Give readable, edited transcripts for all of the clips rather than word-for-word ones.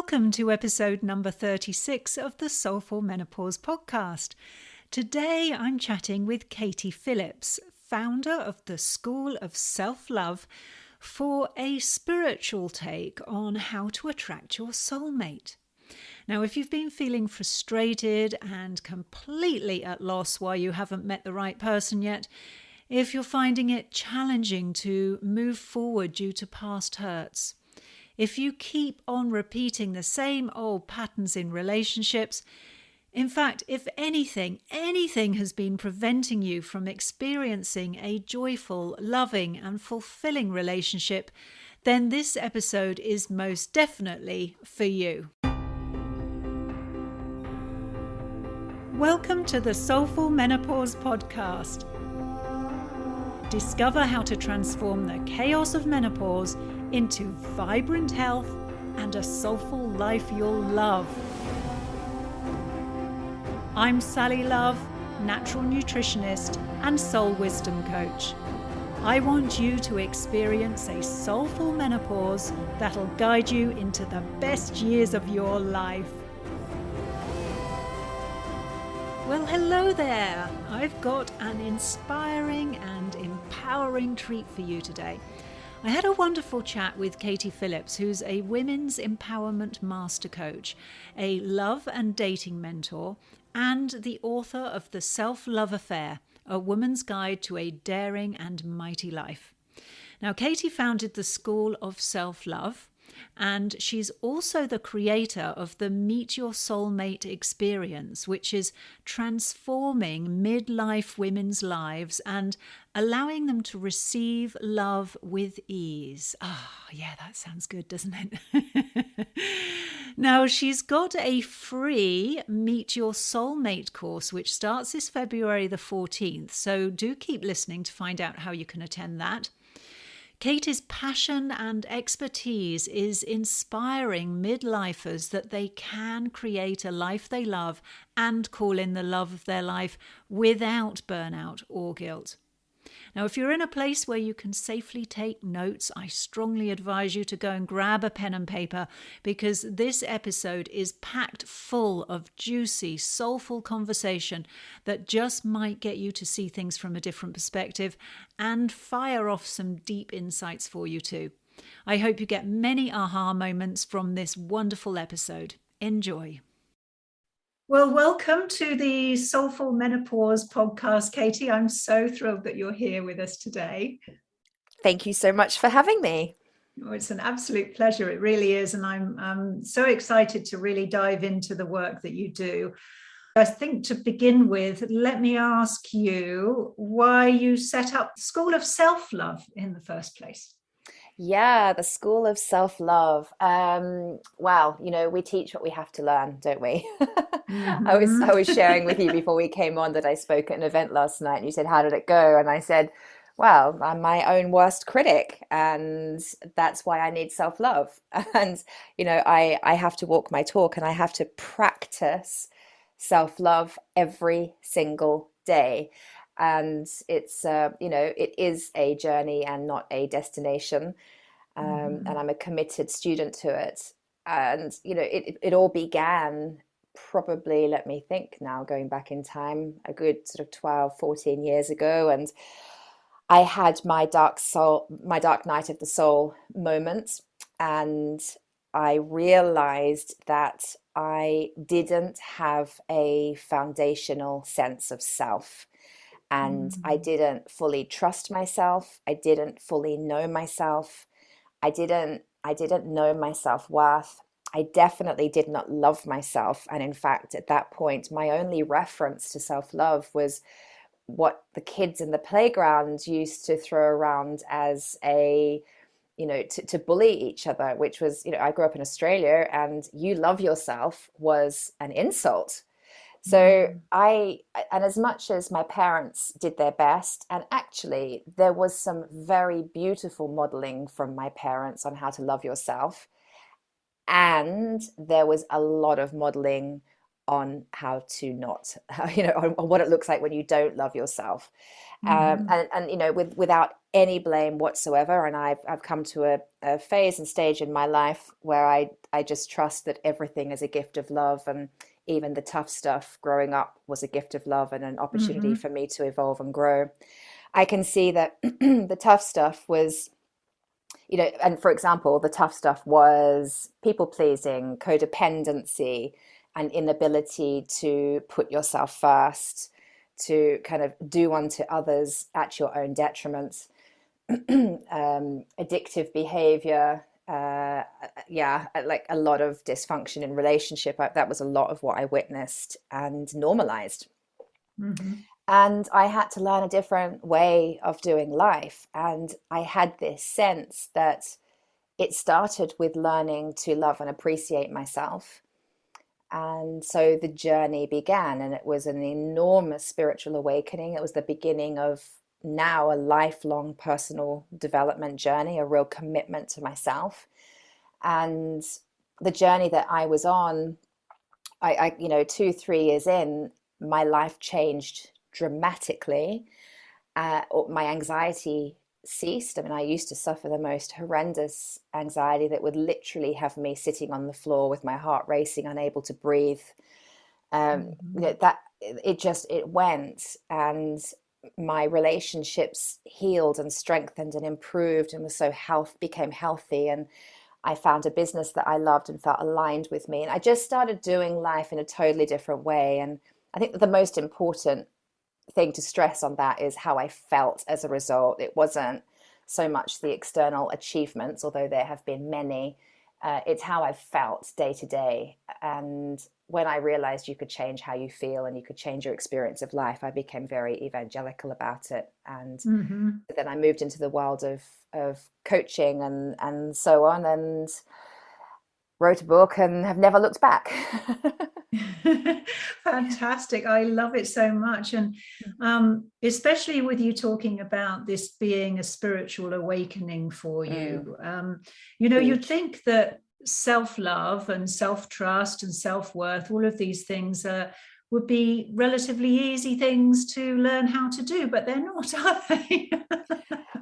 Welcome to episode number 36 of the Soulful Menopause podcast. Today I'm chatting with Katie Phillips, founder of the School of Self-Love, for a spiritual take on how to attract your soulmate. Now, if you've been feeling frustrated and completely at loss why you haven't met the right person yet, if you're finding it challenging to move forward due to past hurts, if you keep on repeating the same old patterns in relationships, in fact, if anything has been preventing you from experiencing a joyful, loving and fulfilling relationship, then this episode is most definitely for you. Welcome to the Soulful Menopause podcast. Discover how to transform the chaos of menopause into vibrant health and a soulful life you'll love. I'm Sally Love, natural nutritionist and soul wisdom coach. I want you to experience a soulful menopause that'll guide you into the best years of your life. Well, hello there. I've got an inspiring and empowering treat for you today. I had a wonderful chat with Katie Phillips, who's a women's empowerment master coach, a love and dating mentor, and the author of The Self-Love Affair, A Woman's Guide to a Daring and Mighty Life. Now, Katie founded the School of Self-Love, and she's also the creator of the Meet Your Soulmate experience, which is transforming midlife women's lives and allowing them to receive love with ease. Yeah, that sounds good, doesn't it? Now, she's got a free Meet Your Soulmate course, which starts this February the 14th. So do keep listening to find out how you can attend that. Katie's passion and expertise is inspiring midlifers that they can create a life they love and call in the love of their life without burnout or guilt. Now, if you're in a place where you can safely take notes, I strongly advise you to go and grab a pen and paper, because this episode is packed full of juicy, soulful conversation that just might get you to see things from a different perspective and fire off some deep insights for you too. I hope you get many aha moments from this wonderful episode. Enjoy. Well, welcome to the Soulful Menopause podcast, Katie. I'm so thrilled that you're here with us today. Thank you so much for having me. Oh, it's an absolute pleasure. It really is. And I'm so excited to really dive into the work that you do. I think to begin with, let me ask you why you set up the School of Self-Love in the first place. Yeah, the School of Self-Love. Well, we teach what we have to learn, don't we? Mm-hmm. I was sharing with you before we came on that I spoke at an event last night, and you said, how did it go? And I said, well, I'm my own worst critic, and that's why I need self-love. And, I have to walk my talk, and I have to practice self-love every single day. And it's, it is a journey and not a destination. And I'm a committed student to it. And, it all began probably, let me think now, going back in time, a good sort of 12, 14 years ago. And I had my dark night of the soul moment. And I realized that I didn't have a foundational sense of self. And I didn't fully trust myself. I didn't fully know myself. I didn't know my self-worth. I definitely did not love myself. And in fact, at that point, my only reference to self-love was what the kids in the playground used to throw around as a, to bully each other, which was, I grew up in Australia, and you love yourself was an insult. So and as much as my parents did their best, and actually there was some very beautiful modeling from my parents on how to love yourself, and there was a lot of modeling on how to not, on what it looks like when you don't love yourself. Mm-hmm. And without any blame whatsoever. And I've come to a phase and stage in my life where I just trust that everything is a gift of love, and even the tough stuff growing up was a gift of love and an opportunity Mm-hmm. for me to evolve and grow. I can see that the tough stuff was, and for example, the tough stuff was people pleasing, codependency, and inability to put yourself first, to kind of do unto others at your own detriment, addictive behavior. Yeah, like a lot of dysfunction in relationship. That was a lot of what I witnessed and normalized. Mm-hmm. And I had to learn a different way of doing life. And I had this sense that it started with learning to love and appreciate myself. And so the journey began, and it was an enormous spiritual awakening. It was the beginning of now a lifelong personal development journey, a real commitment to myself. And the journey that I was on, 2, 3 years in, my life changed dramatically. My anxiety ceased. I mean, I used to suffer the most horrendous anxiety that would literally have me sitting on the floor with my heart racing, unable to breathe. Mm-hmm. That it went, and my relationships healed and strengthened and improved, and was became healthy, and I found a business that I loved and felt aligned with me, and I just started doing life in a totally different way. And I think that the most important thing to stress on that is how I felt as a result. It wasn't so much the external achievements, although there have been many. It's how I felt day to day. And when I realized you could change how you feel and you could change your experience of life, I became very evangelical about it. And Mm-hmm. then I moved into the world of coaching and so on, and wrote a book and have never looked back. Fantastic. I love it so much. And especially with you talking about this being a spiritual awakening for Mm, you. You'd huge. think that self-love and self-trust and self-worth, all of these things would be relatively easy things to learn how to do, but they're not, are they?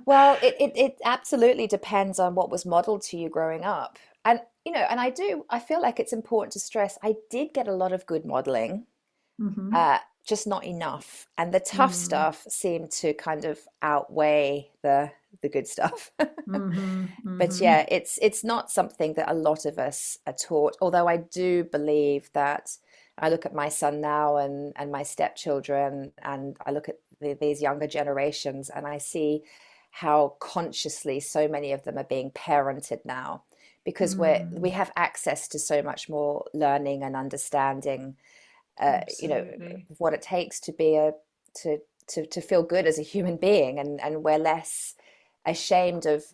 Well, it absolutely depends on what was modeled to you growing up. And, and I feel like it's important to stress, I did get a lot of good modeling, Mm-hmm. uh, just not enough. And the tough Mm-hmm. stuff seemed to kind of outweigh the good stuff. Mm-hmm. But Mm-hmm. yeah, it's not something that a lot of us are taught. Although I do believe that I look at my son now and my stepchildren, and I look at these younger generations, and I see how consciously so many of them are being parented now, because we Mm, have access to so much more learning and understanding, absolutely. what it takes to be to to feel good as a human being, and we're less ashamed of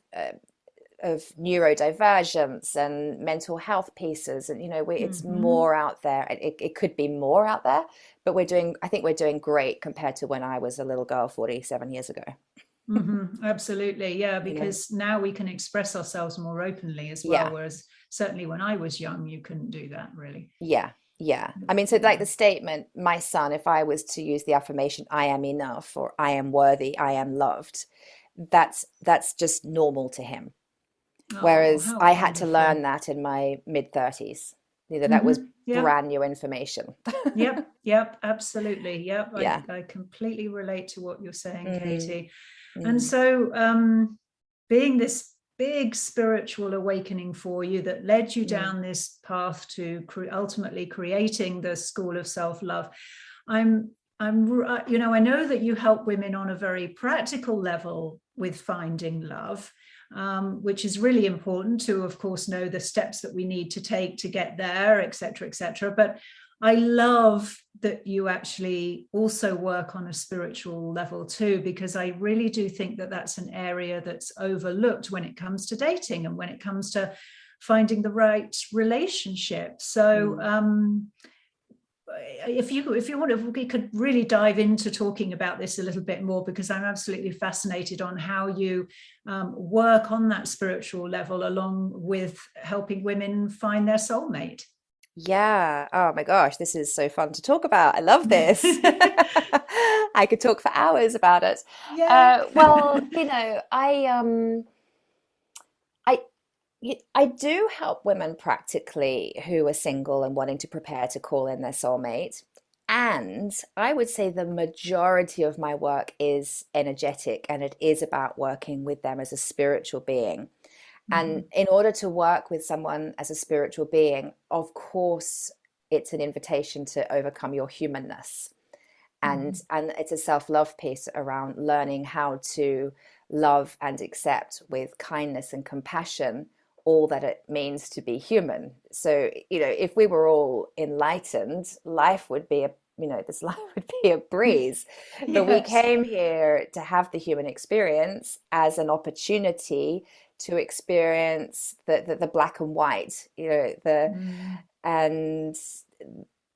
neurodivergence and mental health pieces, and it's Mm-hmm. more out there. It could be more out there, but I think we're doing great compared to when I was a little girl 47 years ago. Mm-hmm. Absolutely. Yeah, you know because now we can express ourselves more openly as well. yeah, Whereas certainly when I was young, you couldn't do that really. yeah. I mean, so like Yeah. the statement, my son, if I was to use the affirmation, I am enough, or I am worthy, I am loved, that's just normal to him. Oh, Whereas how I had to learn wonderful. that in my mid 30s. That was Mm-hmm. Yeah. brand new information. Yep. Yep. Absolutely. Yep. Yeah. I completely relate to what you're saying, Mm, Katie. And mm, so, being this big spiritual awakening for you that led you mm, down this path to ultimately creating the School of Self-Love, I'm I know that you help women on a very practical level with finding love, which is really important to, of course, know the steps that we need to take to get there, etc., etc. But I love that you actually also work on a spiritual level too, because I really do think that that's an area that's overlooked when it comes to dating and when it comes to finding the right relationship. So mm. if you want to, we could really dive into talking about this a little bit more, because I'm absolutely fascinated on how you work on that spiritual level along with helping women find their soulmate. Yeah. Oh my gosh, this is so fun to talk about. I love this. I could talk for hours about it. Yeah. Well, I I do help women practically who are single and wanting to prepare to call in their soulmate. And I would say the majority of my work is energetic and it is about working with them as a spiritual being. And Mhm. in order to work with someone as a spiritual being, of course, it's an invitation to overcome your humanness. And Mhm. and it's a self-love piece around learning how to love and accept with kindness and compassion all that it means to be human. So, if we were all enlightened, life would be this life would be a breeze. But we Yes. came here to have the human experience as an opportunity to experience the black and white, the Mm. and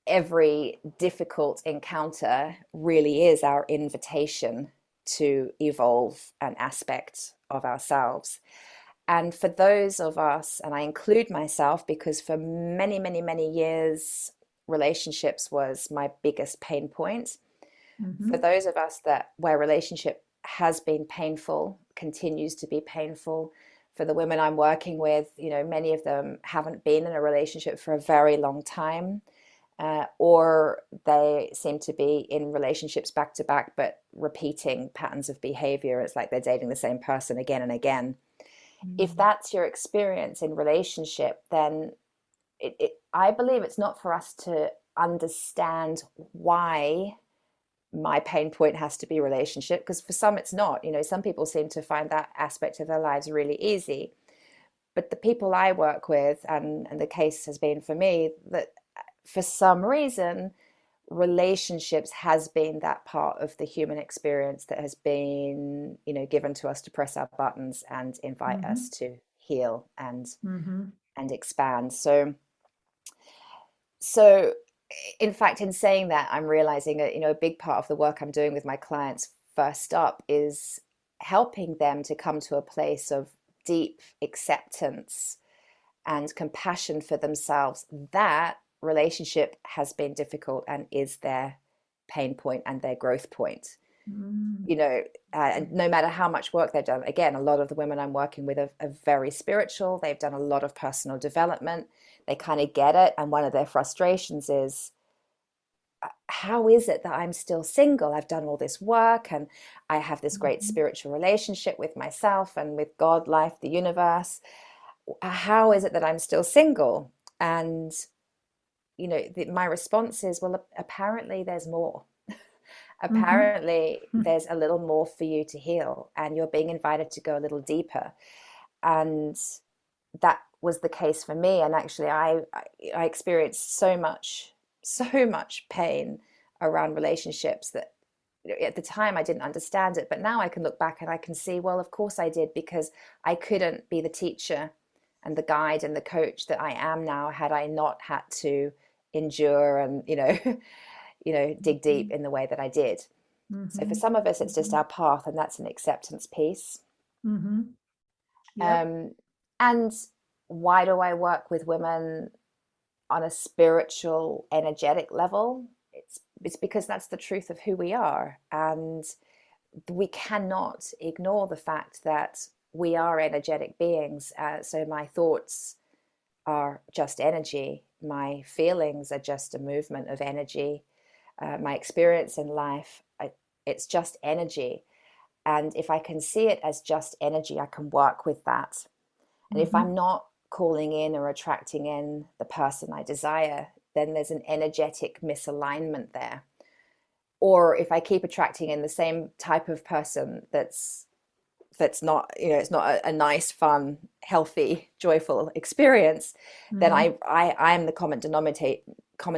every difficult encounter really is our invitation to evolve an aspect of ourselves. And for those of us, and I include myself because for many, many, many years, relationships was my biggest pain point. For Mhm. those of us that where relationship has been painful, continues to be painful, for the women I'm working with, many of them haven't been in a relationship for a very long time, or they seem to be in relationships back to back, but repeating patterns of behavior. It's like they're dating the same person again and again. If Mm. that's your experience in relationship, then I believe it's not for us to understand why my pain point has to be relationship, because for some it's not. Some people seem to find that aspect of their lives really easy. But the people I work with, and the case has been for me, that for some reason relationships has been that part of the human experience that has been given to us to press our buttons and invite us Mhm. to heal Mhm. and expand. So in fact, in saying that, I'm realizing that a big part of the work I'm doing with my clients first up is helping them to come to a place of deep acceptance and compassion for themselves, that relationship has been difficult and is their pain point and their growth point. Mm. You know, and no matter how much work they've done, again, a lot of the women I'm working with are very spiritual. They've done a lot of personal development. They kind of get it. And one of their frustrations is, how is it that I'm still single? I've done all this work and I have this great Mhm. spiritual relationship with myself and with God, life, the universe. How is it that I'm still single? And my response is, well, apparently there's more. Mhm. Apparently there's a little more for you to heal, and you're being invited to go a little deeper. And that was the case for me. And actually, I experienced so much pain around relationships that at the time I didn't understand it, but now I can look back and I can see, well, of course I did, because I couldn't be the teacher and the guide and the coach that I am now had I not had to endure and dig deep Mhm. in the way that I did. So for Mhm. some of us it's just Mhm. our path, and that's an acceptance piece. Mhm. Yep. um, and why do I work with women on a spiritual energetic level? It's because that's the truth of who we are, and we cannot ignore the fact that we are energetic beings. So my thoughts are just energy. My feelings are just a movement of energy. My experience in life, it's just energy. And if I can see it as just energy, I can work with that. And if I'm Mhm. not calling in or attracting in the person I desire, then there's an energetic misalignment there. Or if I keep attracting in the same type of person that's not, it's not a nice, fun, healthy, joyful experience, then Mhm. I'm the common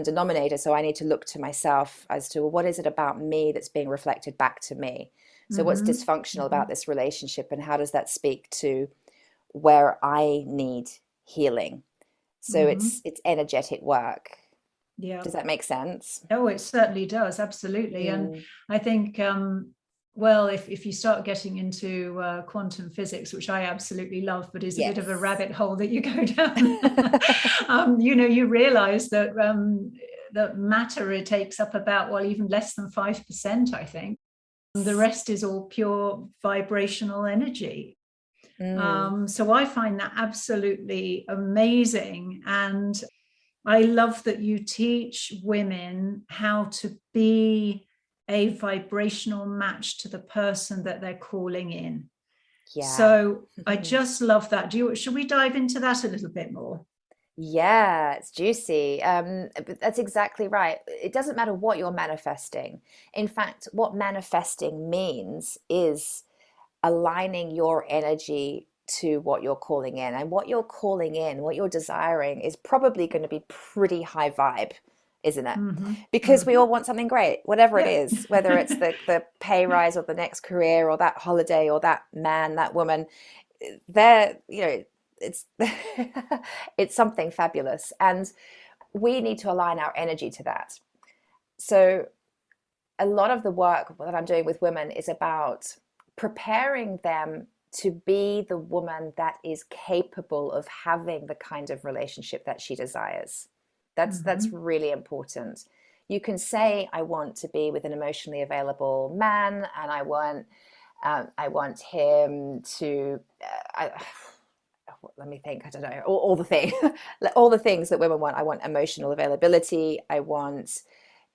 denominator. So I need to look to myself as to, well, what is it about me that's being reflected back to me? So what's Mhm. dysfunctional about Mhm. this relationship, and how does that speak to where I need healing? So it's Mhm. it's energetic work. Yeah. Does that make sense? Oh, it certainly does. Absolutely. And Mm, I think Well, if you start getting into quantum physics, which I absolutely love, but is a bit of a Yes. rabbit hole that you go down, you realize that matter, it takes up about, well, even less than 5%, I think. The rest is all pure vibrational energy. Mm, So I find that absolutely amazing. And I love that you teach women how to be a vibrational match to the person that they're calling in. yeah. So I just love that. Should we dive into that a little bit more? Yeah, it's juicy. But that's exactly right. It doesn't matter what you're manifesting. In fact, what manifesting means is aligning your energy to what you're calling in. And what you're calling in, what you're desiring, is probably going to be pretty high vibe, isn't it? Mm-hmm. Because we Mm-hmm. all want something great, whatever it Yep. is, whether it's the pay rise or the next career or that holiday or that man, that woman, they're, it's it's something fabulous. And we need to align our energy to that. So a lot of the work that I'm doing with women is about preparing them to be the woman that is capable of having the kind of relationship that she desires. That's Mm-hmm. really important. You can say, I want to be with an emotionally available man, and I want him to let me think, I don't know, all the things all the things that women want. I want emotional availability, I want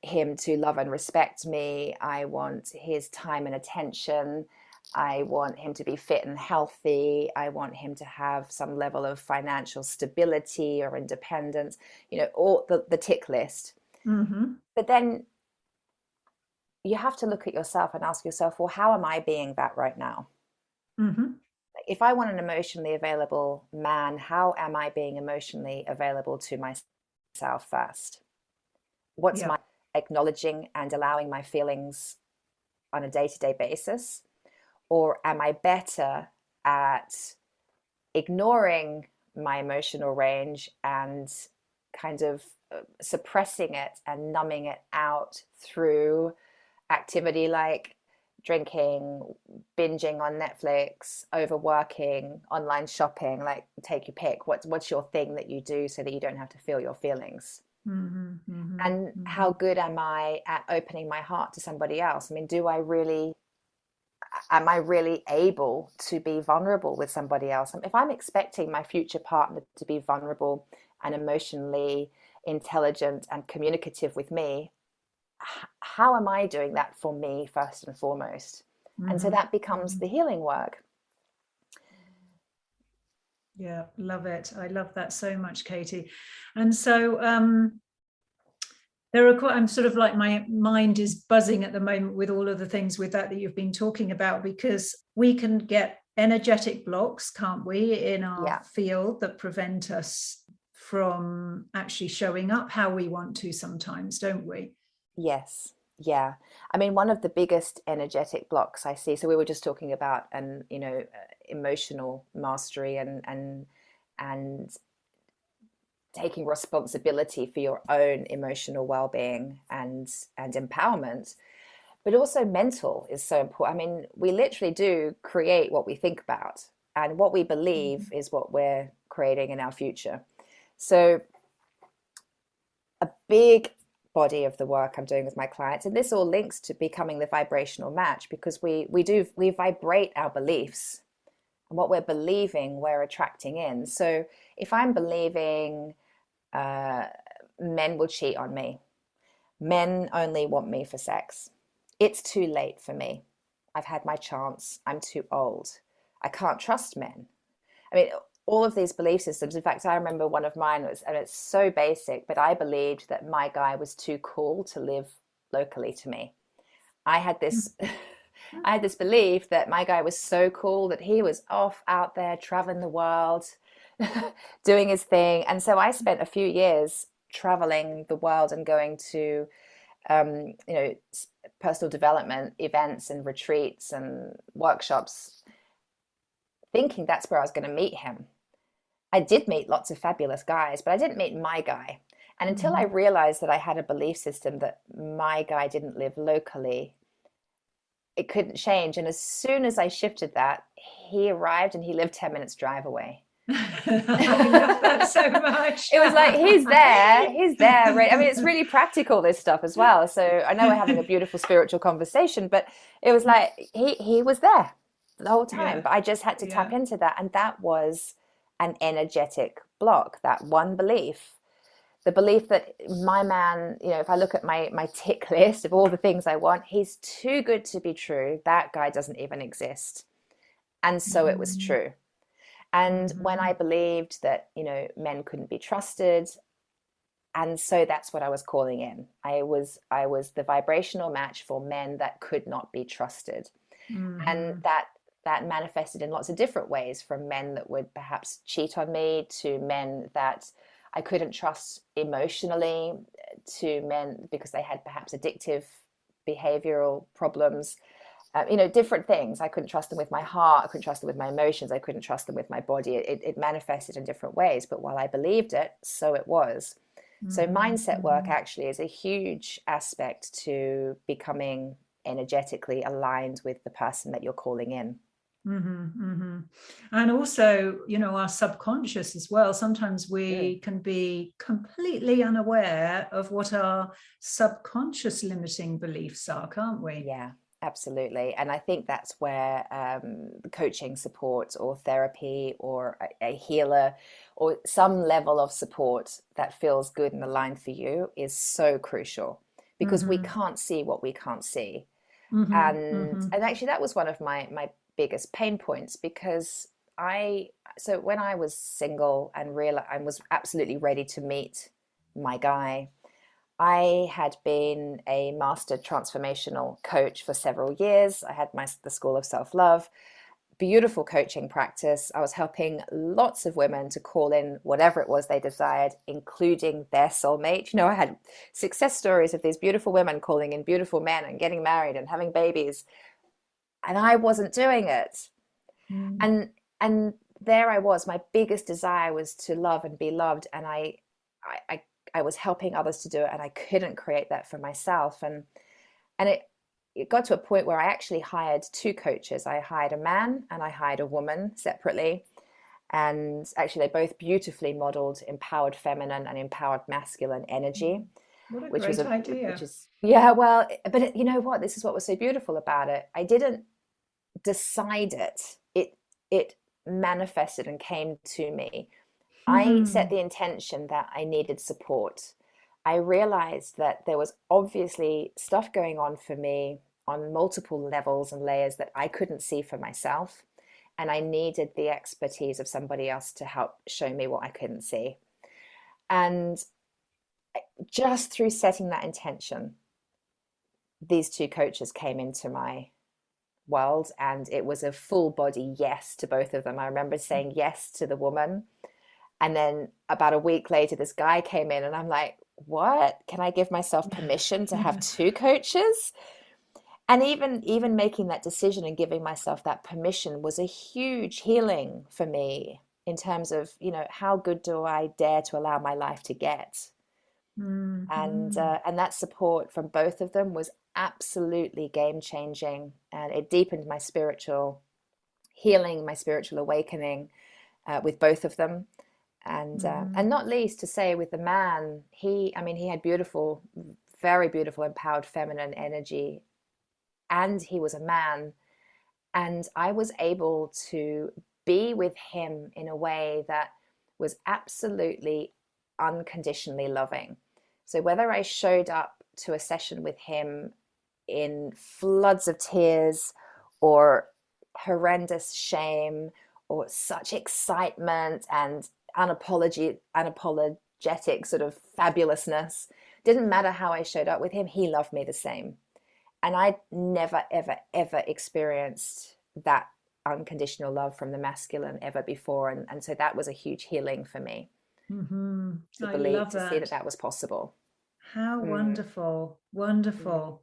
him to love and respect me, I want his time and attention, I want him to be fit and healthy, I want him to have some level of financial stability or independence, all the tick list. Mm-hmm. But then you have to look at yourself and ask yourself, well, how am I being that right now? Mm-hmm. If I want an emotionally available man, how am I being emotionally available to myself first? What's Yeah. my acknowledging and allowing my feelings on a day-to-day basis? Or am I better at ignoring my emotional range and kind of suppressing it and numbing it out through activity like drinking, binging on Netflix, overworking, online shopping, like take your pick. What's your thing that you do so that you don't have to feel your feelings? Mm-hmm. Mm-hmm. And Mm-hmm. how good am I at opening my heart to somebody else? I mean, am I really able to be vulnerable with somebody else? If I'm expecting my future partner to be vulnerable and emotionally intelligent and communicative with me, how am I doing that for me first and foremost? And so Mm-hmm. that becomes Mm-hmm. the healing work. Yeah, love it. I love that so much, Katie. And so there are quite, I'm sort of like, my mind is buzzing at the moment with all of the things with that you've been talking about, because we can get energetic blocks, can't we, in our Yeah. field that prevent us from actually showing up how we want to sometimes, don't we? Yes. Yeah. I mean, one of the biggest energetic blocks I see, so we were just talking about, and emotional mastery and taking responsibility for your own emotional well-being and empowerment, but also mental is so important. I mean, we literally do create what we think about, and what we believe Mm-hmm. is what we're creating in our future. So a big body of the work I'm doing with my clients, and this all links to becoming the vibrational match, because we vibrate our beliefs, and what we're believing we're attracting in. So if I'm believing uh, men will cheat on me, men only want me for sex, it's too late for me, I've had my chance, I'm too old, I can't trust men. I mean, all of these belief systems. In fact, I remember one of mine was, and it's so basic, but I believed that my guy was too cool to live locally to me. I had this I had this belief that my guy was so cool that he was off out there traveling the world, doing his thing. And so I spent a few years traveling the world and going to um, you know, personal development events and retreats and workshops, thinking that's where I was going to meet him. I did meet lots of fabulous guys, but I didn't meet my guy. And until I Mm-hmm. realized that I had a belief system that my guy didn't live locally, it couldn't change. And as soon as I shifted that, he arrived and he lived 10 minutes drive away. I love that so much. It was like he's there, right? I mean, it's really practical, this stuff as well. So I know we're having a beautiful spiritual conversation, but it was like he was there the whole time. Yeah. But I just had to tap Yeah. into that, and that was an energetic block. That one belief, the belief that my man, if I look at my tick list of all the things I want, he's too good to be true. That guy doesn't even exist, and so it was Mm-hmm. true. And when Mm-hmm. I believed that, men couldn't be trusted, and so that's what I was calling in. I was the vibrational match for men that could not be trusted. And Mm-hmm. that manifested in lots of different ways, from men that would perhaps cheat on me, to men that I couldn't trust emotionally, to men because they had perhaps addictive behavioral problems, different things. I couldn't trust them with my heart. I couldn't trust them with my emotions. I couldn't trust them with my body. It manifested in different ways. But while I believed it, so it was. So Mm-hmm. mindset work Mm-hmm. actually is a huge aspect to becoming energetically aligned with the person that you're calling in. Mm-hmm, mm-hmm. And also, our subconscious as well. Sometimes Mm. we can be completely unaware of what our subconscious limiting beliefs are, can't we? Yeah, absolutely. And I think that's where coaching support or therapy or a healer or some level of support that feels good and aligned for you is so crucial, because we Mm-hmm, can't see what we can't see. mm-hmm, And actually that was one of my biggest pain points, because I so when I was single and real I was absolutely ready to meet my guy, I had been a master transformational coach for several years. I had the School of Self-Love, beautiful coaching practice. I was helping lots of women to call in whatever it was they desired, including their soulmate. I had success stories of these beautiful women calling in beautiful men and getting married and having babies, and I wasn't doing it. mm-hmm. And there I was. My biggest desire was to love and be loved, and I I was helping others to do it, and I couldn't create that for myself. And it got to a point where I actually hired two coaches. I hired a man and I hired a woman separately. And actually, they both beautifully modeled empowered feminine and empowered masculine energy, What a which was great which idea. is, yeah, well, but you know what? This is what was so beautiful about it. I didn't decide it. It manifested and came to me. I set Mm-hmm. the intention that I needed support. I realized that there was obviously stuff going on for me on multiple levels and layers that I couldn't see for myself. And I needed the expertise of somebody else to help show me what I couldn't see. And just through setting that intention, these two coaches came into my world, and it was a full body yes to both of them. I remember saying yes to the woman, and then about a week later this guy came in, and I'm like, what? Can I give myself permission to have two coaches? And even making that decision and giving myself that permission was a huge healing for me, in terms of, how good do I dare to allow my life to get? Mm-hmm. And that support from both of them was absolutely game changing, and it deepened my spiritual healing, my spiritual awakening, with both of them. And Mm-hmm. not least to say, with the man, he had beautiful, very beautiful empowered feminine energy, and he was a man, and I was able to be with him in a way that was absolutely unconditionally loving. So whether I showed up to a session with him in floods of tears, or horrendous shame, or such excitement and unapologetic sort of fabulousness, didn't matter how I showed up with him, he loved me the same. And I'd never, ever, ever experienced that unconditional love from the masculine ever before. And so that was a huge healing for me, Mm-hmm. to I believe, love to see that that. that was possible. How Mm, wonderful, mm, wonderful.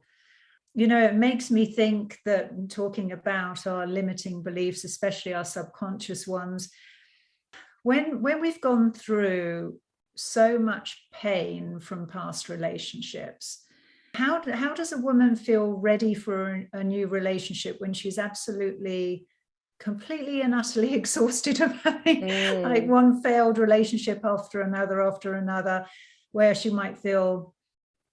It makes me think that, talking about our limiting beliefs, especially our subconscious ones, when we've gone through so much pain from past relationships, How does a woman feel ready for a new relationship when she's absolutely, completely and utterly exhausted of having like Mm, one failed relationship after another, where she might feel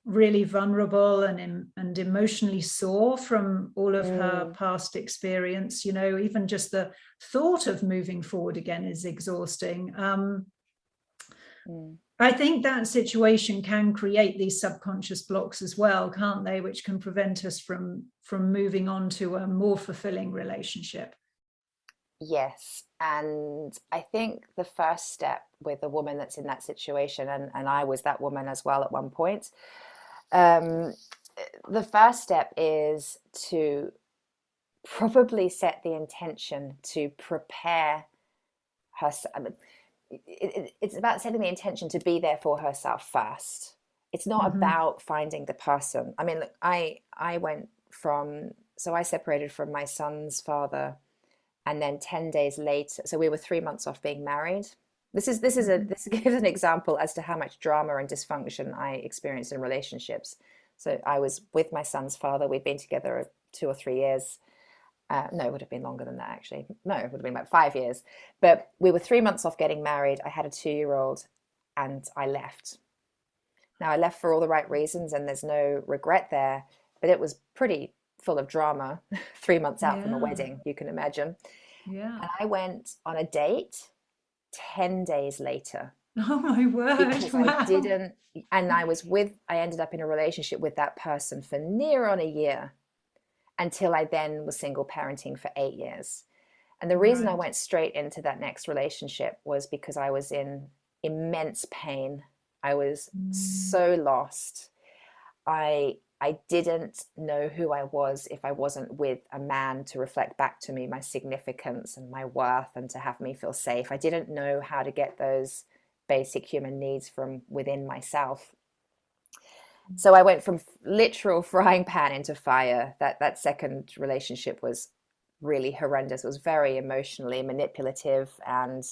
really vulnerable and emotionally sore from all of her mm, past experience? Even just the thought of moving forward again is exhausting. mm. I think that situation can create these subconscious blocks as well, can't they? Which can prevent us from moving on to a more fulfilling relationship. Yes. And I think the first step with a woman that's in that situation, and I was that woman as well at one point, um, the first step is to probably set the intention to prepare herself. I mean, it's about setting the intention to be there for herself first. It's not Mm-hmm. about finding the person. I mean, look, I went from, so I separated from my son's father, and then 10 days later, so we were 3 months off being married. Mm-hmm. This gives an example as to how much drama and dysfunction I experienced in relationships. So I was with my son's father. We'd been together 2 or 3 years. No, it would have been longer than that, actually. No, it would have been like 5 years. But we were 3 months off getting married. I had a 2-year-old, and I left. Now, I left for all the right reasons, and there's no regret there, but it was pretty full of drama 3 months out from a Yeah. wedding, you can imagine. Yeah. And I went on a date 10 days later Oh my word. because I Wow. didn't, and I ended up in a relationship with that person for near on a year until I then was single parenting for 8 years. And the reason I Right. went straight into that next relationship was because I was in immense pain. I was Mm. so lost. I didn't know who I was if I wasn't with a man to reflect back to me my significance and my worth and to have me feel safe. I didn't know how to get those basic human needs from within myself. So I went from literal frying pan into fire. That second relationship was really horrendous. It was very emotionally manipulative and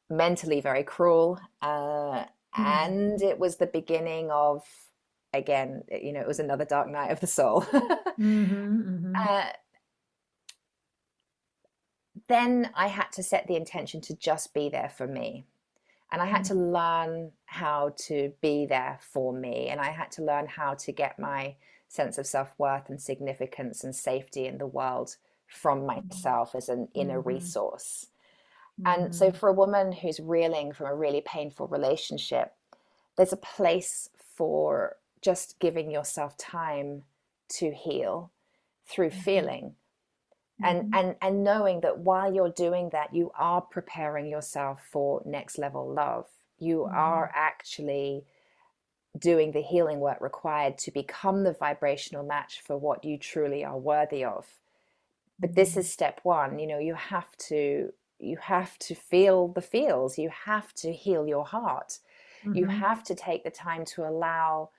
mentally very cruel. Mm. And it was the beginning of, again, it was another dark night of the soul. Mm-hmm. Mm-hmm. uh, then I had to set the intention to just be there for me. And I had to learn how to be there for me. And I had to learn how to get my sense of self-worth and significance and safety in the world from myself as an inner Mm-hmm. resource. And so Mm-hmm. for a woman who's reeling from a really painful relationship, there's a place for just giving yourself time to heal through feeling, and Mm-hmm. and knowing that while you're doing that, you are preparing yourself for next level love. You Mm-hmm. are actually doing the healing work required to become the vibrational match for what you truly are worthy of. But this is step one. You have to feel the feels. You have to heal your heart. You Mm-hmm. have to take the time to allow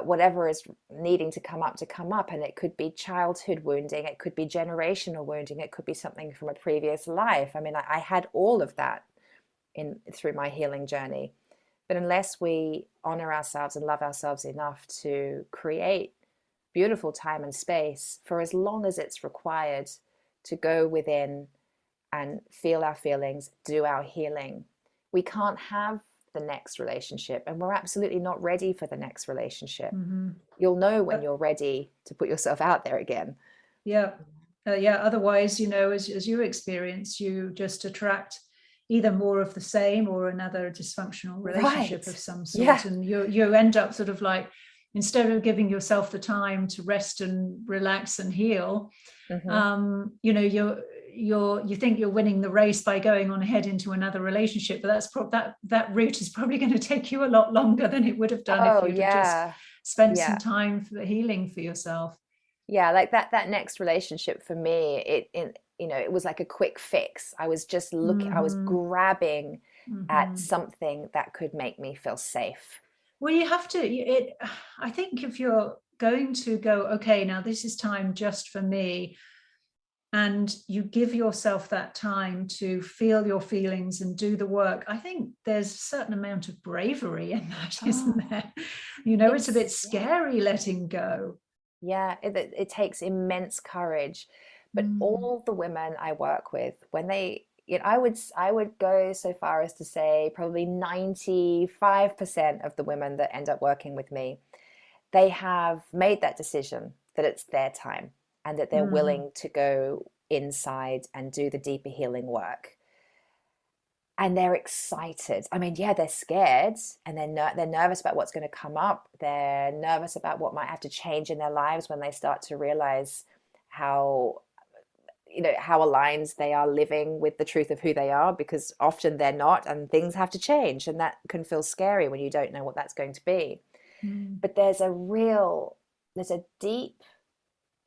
whatever is needing to come up. And it could be childhood wounding, it could be generational wounding, it could be something from a previous life. I mean, I had all of that in through my healing journey. But unless we honor ourselves and love ourselves enough to create beautiful time and space for as long as it's required to go within and feel our feelings, do our healing, we can't have the next relationship. And we're absolutely not ready for the next relationship. Mm-hmm. You'll know when you're ready to put yourself out there again. Yeah. Yeah. Otherwise, as you experience, you just attract either more of the same or another dysfunctional relationship of Right. some sort. Yeah. And you end up sort of like, instead of giving yourself the time to rest and relax and heal, Mm-hmm. you think you're winning the race by going on ahead into another relationship, but that route is probably going to take you a lot longer than it would have done if Oh, you'd have just yeah. spent some Yeah. time for healing for yourself. Yeah. Like that next relationship for me, it was like a quick fix. I was Mm-hmm. grabbing at Mm-hmm. something that could make me feel safe. Well, you have to. I think if you're going to go, okay, now this is time just for me. and you give yourself that time to feel your feelings and do the work, I think there's a certain amount of bravery in that, isn't Oh, there? It's a bit yeah. scary letting go. Yeah, it takes immense courage. But Mm. all the women I work with, when they, I would go so far as to say probably 95% of the women that end up working with me, they have made that decision that it's their time and that they're Mm. willing to go inside and do the deeper healing work. And they're excited. I mean, yeah, they're scared and they're nervous about what's going to come up. They're nervous about what might have to change in their lives when they start to realize how how aligned they are living with the truth of who they are, because often they're not, and things have to change, and that can feel scary when you don't know what that's going to be. Mm. But there's a deep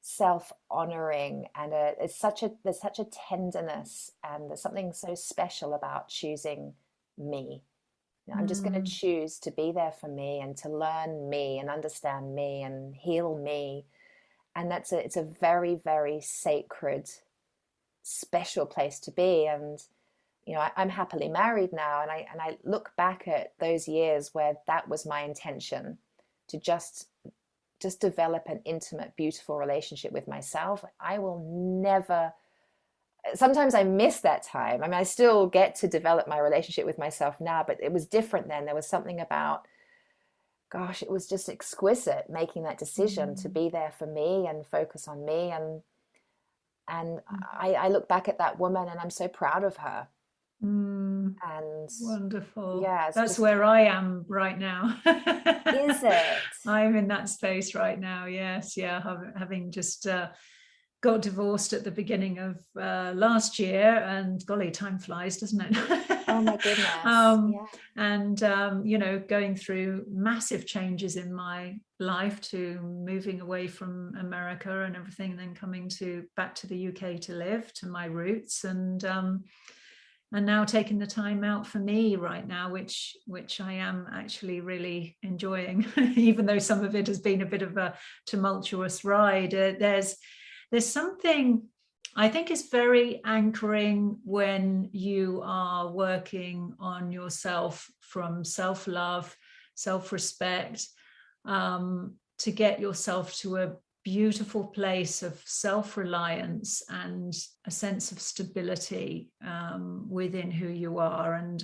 self-honoring, and there's such a tenderness, and there's something so special about choosing me. I'm just going to Mm. choose to be there for me and to learn me and understand me and heal me. And it's a very, very sacred, special place to be. And I'm happily married now, and I look back at those years where that was my intention, to just develop an intimate, beautiful relationship with myself. I will never, sometimes I miss that time. I mean, I still get to develop my relationship with myself now, but it was different then. There was something about, gosh, it was just exquisite making that decision to Mm. be there for me and focus on me. And Mm. I look back at that woman and I'm so proud of her. Mm. And Wonderful. yeah, it's That's just, where I am right now. is it? I'm in that space right now. Yes. Yeah. Having just got divorced at the beginning of last year, and golly, time flies, doesn't Oh my it? goodness. um, Yeah. and going through massive changes in my life, to moving away from America and everything, and then coming to back to the UK to live to my roots, and now taking the time out for me right now, which I am actually really enjoying, even though some of it has been a bit of a tumultuous ride. There's something I think is very anchoring when you are working on yourself from self-love, self-respect, to get yourself to a beautiful place of self-reliance and a sense of stability within who you are. And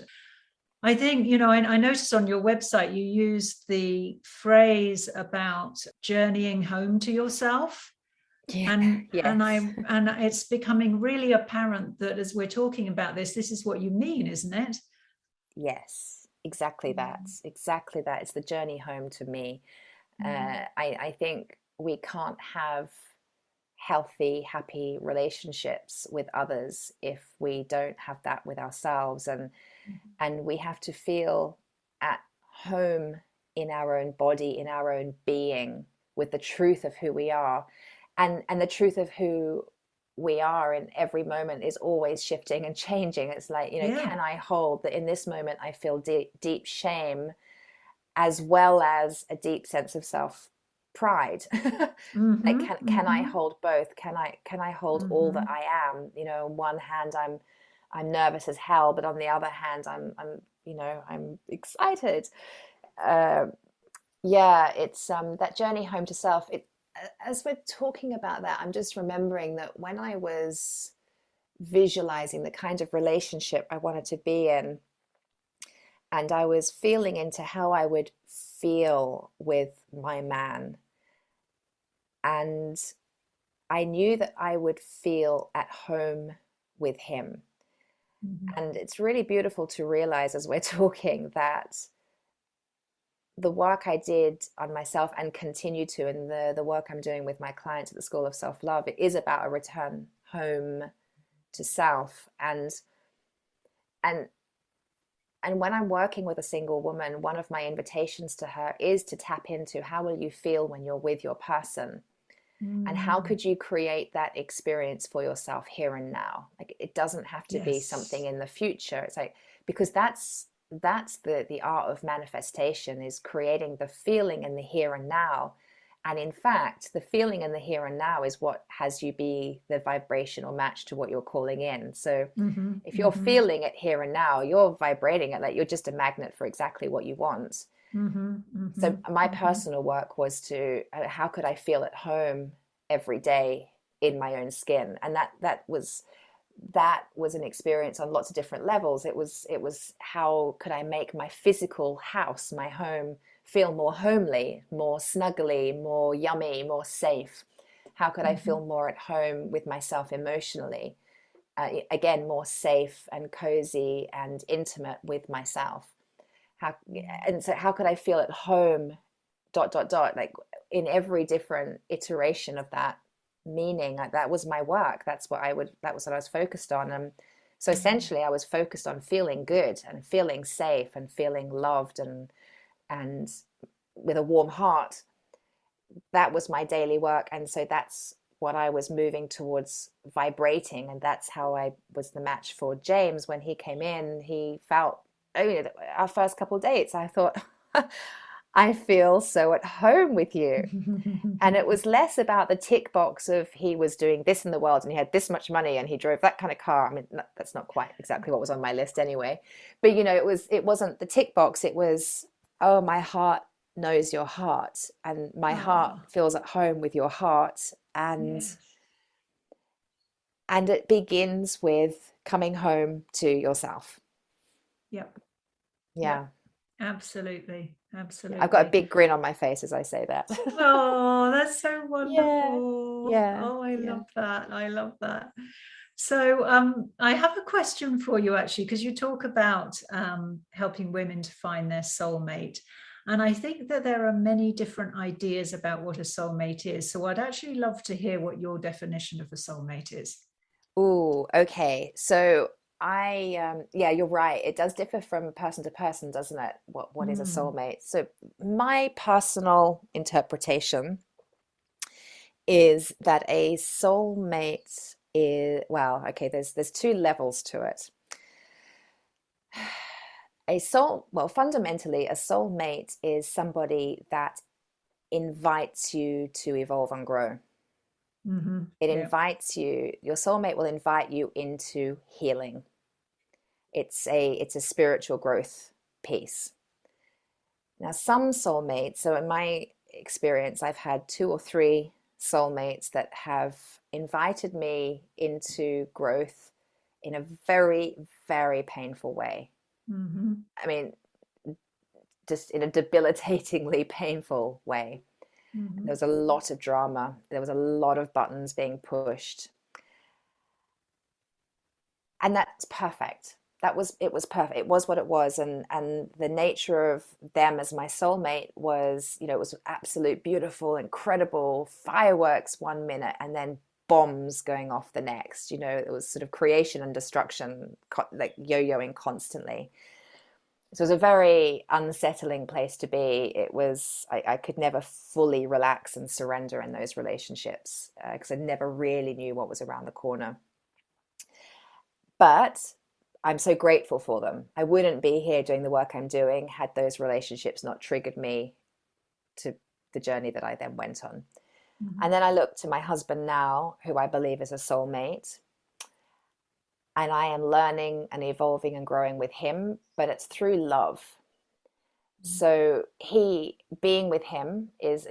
I think, I noticed on your website you used the phrase about journeying home to yourself. Yeah. And Yes. and it's becoming really apparent that as we're talking about this is what you mean, isn't it? Yes. Exactly that. Exactly that. It's the journey home to me. Mm. I think we can't have healthy, happy relationships with others if we don't have that with ourselves. And we have to feel at home in our own body, in our own being, with the truth of who we are. And the truth of who we are in every moment is always shifting and changing. It's like, Yeah. can I hold that in this moment I feel deep shame, as well as a deep sense of self pride? Like, Mm-hmm. can I Mm-hmm. hold both? Can I hold all that Mm-hmm. I am? On one hand I'm nervous as hell, but on the other hand I'm excited. uh, yeah, it's that journey home to self. As we're talking about that, I'm just remembering that when I was visualizing the kind of relationship I wanted to be in, and I was feeling into how I would feel with my man, and I knew that I would feel at home with him. Mm-hmm. And it's really beautiful to realize as we're talking that the work I did on myself and continue to, and the work I'm doing with my clients at the School of Self-Love, it is about a return home to self. And and when I'm working with a single woman, one of my invitations to her is to tap into, how will you feel when you're with your person? And how Mm. could you create that experience for yourself here and now? Like, it doesn't have to be something Yes. in the future. It's like, because that's the art of manifestation, is creating the feeling in the here and now, And in fact, the feeling in the here and now is what has you be the vibrational match to what you're calling in. So Mm-hmm. if you're Mm-hmm. feeling it here and now, you're vibrating it, like you're just a magnet for exactly what you want. Mm-hmm. Mm-hmm. So my Mm-hmm. personal work was to how could I feel at home every day in my own skin, and that was an experience on lots of different levels. It was how could I make my physical house, my home, feel more homely, more snuggly, more yummy, more safe. How could I Mm-hmm. feel more at home with myself emotionally? Again, more safe and cozy and intimate with myself. How and so how could I feel at home? Dot dot dot. Like in every different iteration of that meaning, like that was my work. That's what I would. That was what I was focused on. And so essentially, I was focused on feeling good and feeling safe and feeling loved and with a warm heart. That was my daily work, and so that's what I was moving towards vibrating, and that's how I was the match for James when he came in. He felt, oh, our first couple of dates, I thought, I feel so at home with you. And it was less about the tick box of he was doing this in the world and he had this much money and he drove that kind of car. I mean, that's not quite exactly what was on my list anyway. But it wasn't the tick box. It was, oh, my heart knows your heart and my heart Oh, feels at home with your heart. And yes. and it begins with coming home to yourself. Yep. Yeah. Yep. Absolutely. I've got a Absolutely. big grin on my face as I say that. Oh, that's so Yeah. wonderful. Yeah. Oh, I Yeah. love that. I love that. So, I have a question for you actually, because you talk about helping women to find their soulmate. And I think that there are many different ideas about what a soulmate is. So, I'd actually love to hear what your definition of a soulmate is. Ooh, okay. So yeah, you're right. It does differ from person to person, doesn't it? What is a Mm, soulmate? So my personal interpretation is that a soulmate is, well, okay, there's two levels to it. Well, fundamentally, a soulmate is somebody that invites you to evolve and grow. mm-hmm. It Yeah. invites you, your soulmate will invite you into healing. It's a spiritual growth piece. Now, some soulmates, so in my experience, I've had two or three soulmates that have invited me into growth in a very, very painful way. Mm-hmm. I mean, just in a debilitatingly painful way. There Mm-hmm. was a lot of drama, there was a lot of buttons being pushed, and that's perfect. It was perfect. It was what it was, and the nature of them as my soulmate was, it was absolute beautiful, incredible fireworks one minute and then bombs going off the next. It was sort of creation and destruction, like yo-yoing constantly. So it was a very unsettling place to be. I could never fully relax and surrender in those relationships because I never really knew what was around the corner. But I'm so grateful for them. I wouldn't be here doing the work I'm doing had those relationships not triggered me to the journey that I then went on. Mm-hmm. And then I look to my husband now, who I believe is a soulmate, and I am learning and evolving and growing with him, but it's through love. So he being with him is,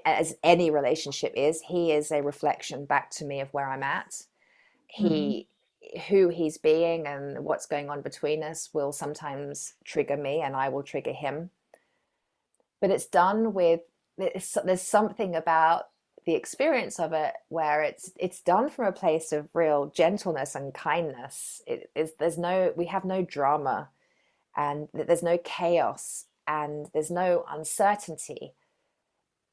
as any relationship is, he is a reflection back to me of where I'm at. Mm-hmm. He Who he's being and what's going on between us will sometimes trigger me and I will trigger him, but it's done with, there's something about the experience of it where it's done from a place of real gentleness and kindness. It is there's no We have no drama, and there's no chaos, and there's no uncertainty.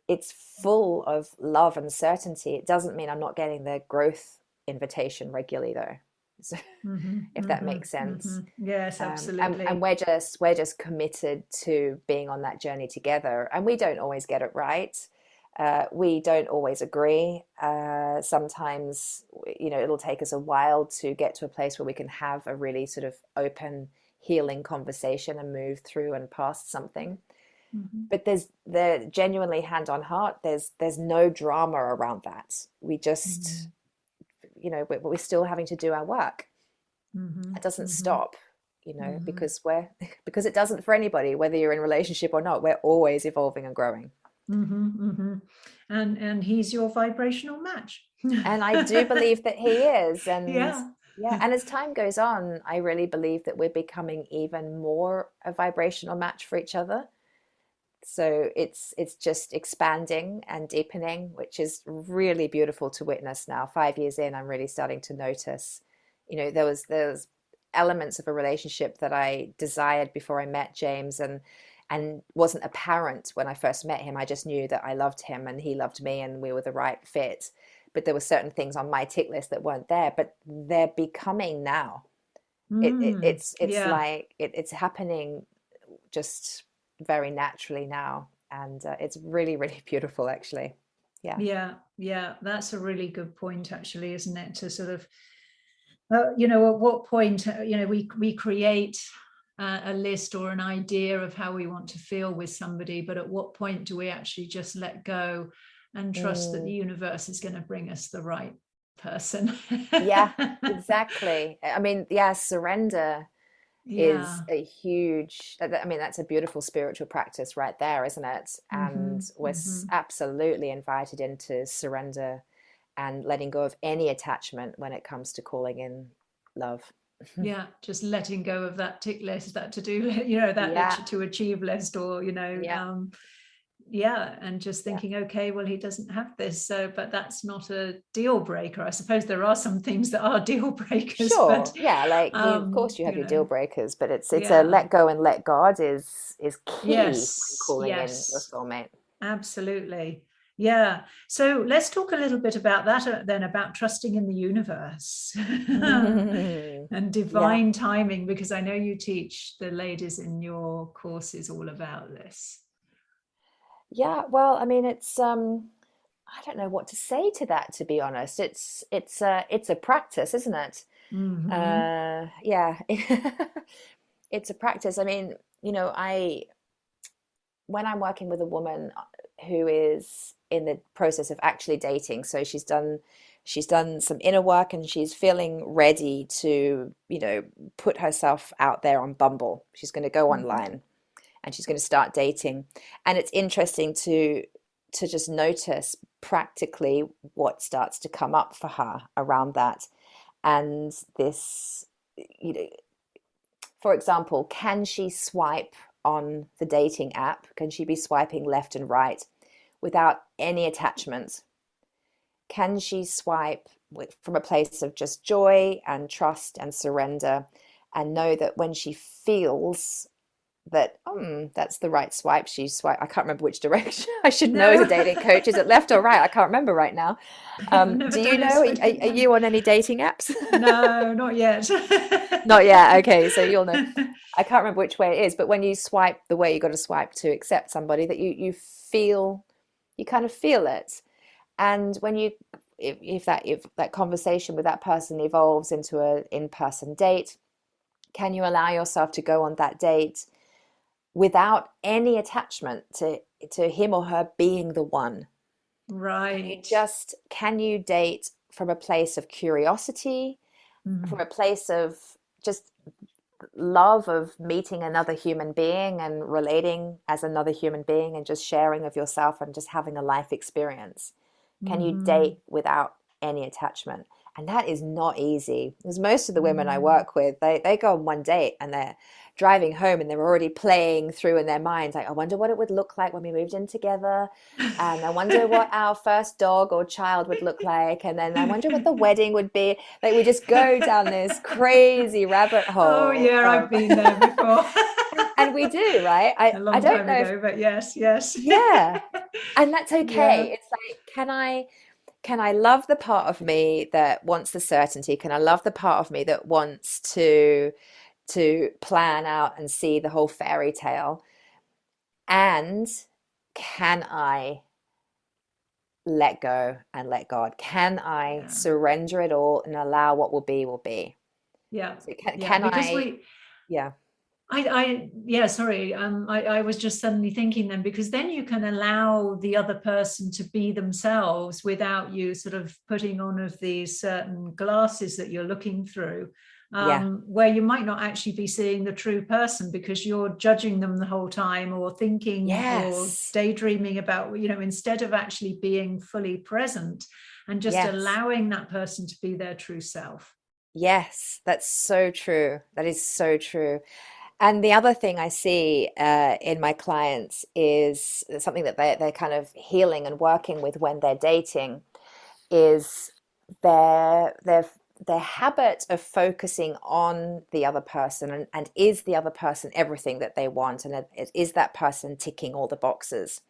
It's full of love and certainty. It doesn't mean I'm not getting the growth invitation regularly though. So, Mm-hmm. if that Mm-hmm. makes sense. Mm-hmm. Yes, And absolutely. we're just committed to being on that journey together. And we don't always get it right. We don't always agree. Sometimes, it'll take us a while to get to a place where we can have a really sort of open, healing conversation and move through and past something. Mhm. But they're genuinely hand on heart. There's no drama around that. We just, Mhm. we're still having to do our work. Mhm. It doesn't Mhm. stop, Mhm. because we're because it doesn't for anybody, whether you're in a relationship or not. We're always evolving and growing. Mhm. Mhm. And he's your vibrational match. And I do believe that he is. And Yeah. yeah, and as time goes on, I really believe that we're becoming even more a vibrational match for each other. So it's just expanding and deepening, which is really beautiful to witness now. 5 years in, I'm really starting to notice, there was elements of a relationship that I desired before I met James, and wasn't apparent when I first met him. I just knew that I loved him and he loved me and we were the right fit. But there were certain things on my tick list that weren't there, but they're becoming now. It's Yeah. like it's happening just very naturally now, and it's really, really beautiful, actually. Yeah. Yeah. Yeah. That's a really good point, actually, isn't it? To sort of, at what point, we create a list or an idea of how we want to feel with somebody, but at what point do we actually just let go and trust that the Mm, universe is going to bring us the right person? yeah, exactly. I mean, yeah, surrender is Yeah. a huge, I mean, that's a beautiful spiritual practice right there, isn't it? And Hmm. we're Hmm. absolutely invited into surrender and letting go of any attachment when it comes to calling in love. Yeah, just letting go of that tick list, that to do, that Yeah, to achieve list, or yeah, yeah, and just yeah. thinking, okay, well, he doesn't have this, so but that's not a deal breaker. I suppose there are some things that are deal breakers, but Sure. Yeah, like of course you have your deal you know, breakers, but it's a yeah, let go and let God is key when yes, calling in your yes, soulmate. absolutely. Yeah. So let's talk a little bit about that then, about trusting in the universe and Yeah. divine timing, because I know you teach the ladies in your courses all about this. Yeah, well, I mean I don't know what to say to that, to be honest. It's a practice, isn't it? Hmm. Yeah. It's a practice. I mean, I when I'm working with a woman who is in the process of actually dating, so she's done some inner work and she's feeling ready to, put herself out there on Bumble. She's going to go Hmm. online and she's going to start dating. And it's interesting to just notice practically what starts to come up for her around that. And this, you know, for example, can she swipe on the dating app? Can she be swiping left and right without any attachments? Can she swipe from a place of just joy and trust and surrender, and know that when she feels that that's the right swipe, she swipe, I can't remember which direction. I should know as a No, dating coach, is it left or right? I can't remember right now. I've never Do you done it, know, so I don't are know. you on any dating apps? No, not yet. Not yet. Okay, so you'll know. I can't remember which way it is, but when you swipe the way you got to swipe to accept somebody, that you kind of feel it. And when if that conversation with that person evolves into a in-person date, can you allow yourself to go on that date without any attachment to him or her being the one? Right. Can you date from a place of curiosity, from Mm. a place of just love of meeting another human being and relating as another human being and just sharing of yourself and just having a life experience? Can you Hmm. date without any attachment? And that is not easy, because most of the women I Mm. work with, they go on one date and they're driving home and they're already playing through in their minds, like, I wonder what it would look like when we moved in together. And I wonder what our first dog or child would look like. And then I wonder what the wedding would be. Like, we just go down this crazy rabbit Oh hole yeah, of I've been there before. and we do, right? I, A I long don't time know if ago, but yes, yes. yeah. And that's Yeah. okay. It's like, can I love the part of me that wants the certainty? Can I love the part of me that wants to plan out and see the whole fairy tale? And can I let go and let God? Can I Yeah. surrender it all and allow what will be will be? Yeah. So can, Yeah. can Because I, we yeah. Yeah, sorry. I was just suddenly thinking then, because then you can allow the other person to be themselves without you sort of putting on of these certain glasses that you're looking through, Yeah. where you might not actually be seeing the true person because you're judging them the whole time, or thinking or Yes. daydreaming about, instead of actually being fully present and just Yes. allowing that person to be their true self. Yes. That's so true. That is so true. And the other thing I see in my clients is something that they're kind of healing and working with when they're dating is their their their habit of focusing on the other person, and is the other person everything that they want, and is that person ticking all the boxes,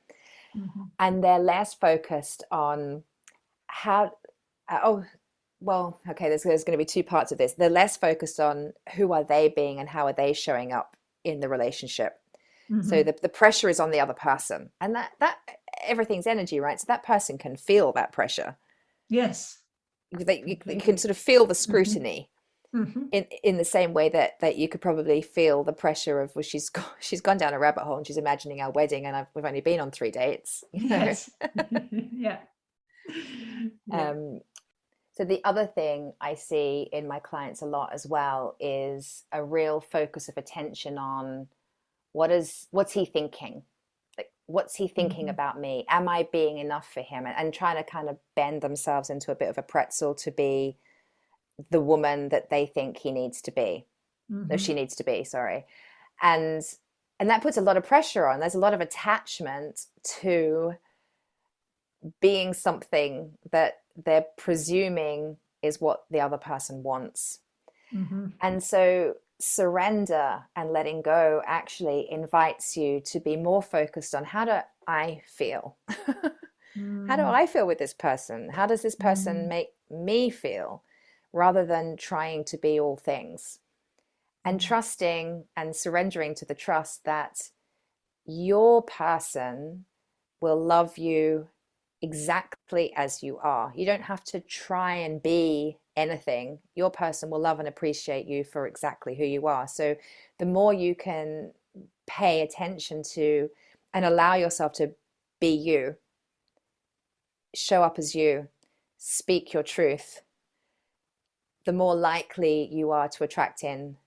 Mhm. and they're less focused on how oh well, okay, there's going to be two parts of this. They're less focused on who are they being and how are they showing up in the relationship. So Mhm. the pressure is on the other person, and that everything's energy, right? So that person can feel that pressure. Yes, You can completely. sort of feel the Mhm. scrutiny Mhm. in the same way that you could probably feel the pressure of, well, she's gone down a rabbit hole and she's imagining our wedding, and we've only been on 3 dates, you know. Yes. Yeah. Yeah. um, so the other thing I see in my clients a lot as well is a real focus of attention on what's he thinking, like what's he thinking Mhm. about me, am I being enough for him, and trying to kind of bend themselves into a bit of a pretzel to be the woman that they think he needs to be, no, she Mhm. needs to be, sorry. and and that puts a lot of pressure on. There's a lot of attachment to being something that they're presuming is what the other person wants. Mhm. And so surrender and letting go actually invites you to be more focused on, how do I feel? How do Mm. I feel with this person? How does this person Mm. make me feel? Rather than trying to be all things. And Mm. trusting and surrendering to the trust that your person will love you exactly as you are. You don't have to try and be anything. Your person will love and appreciate you for exactly who you are. So the more you can pay attention to and allow yourself to be you, show up as you, speak your truth, the more likely you are to attract in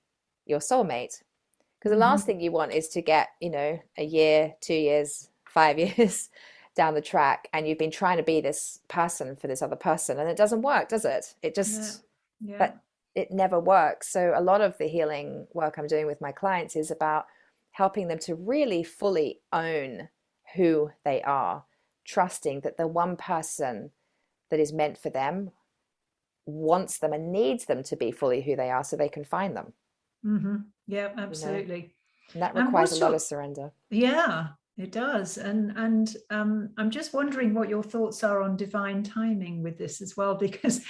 your soulmate. Because the last Mhm. thing you want is to get, a year, 2 years, 5 years down the track, and you've been trying to be this person for this other person, and it doesn't work, does it? It Yeah. just, Yeah. but it never works. So a lot of the healing work I'm doing with my clients is about helping them to really fully own who they are, trusting that the one person that is meant for them wants them and needs them to be fully who they are so they can find them, Mhm. Yeah, you know, absolutely. and that And requires a what's lot of your surrender. Yeah, it does. And I'm just wondering what your thoughts are on divine timing with this as well, because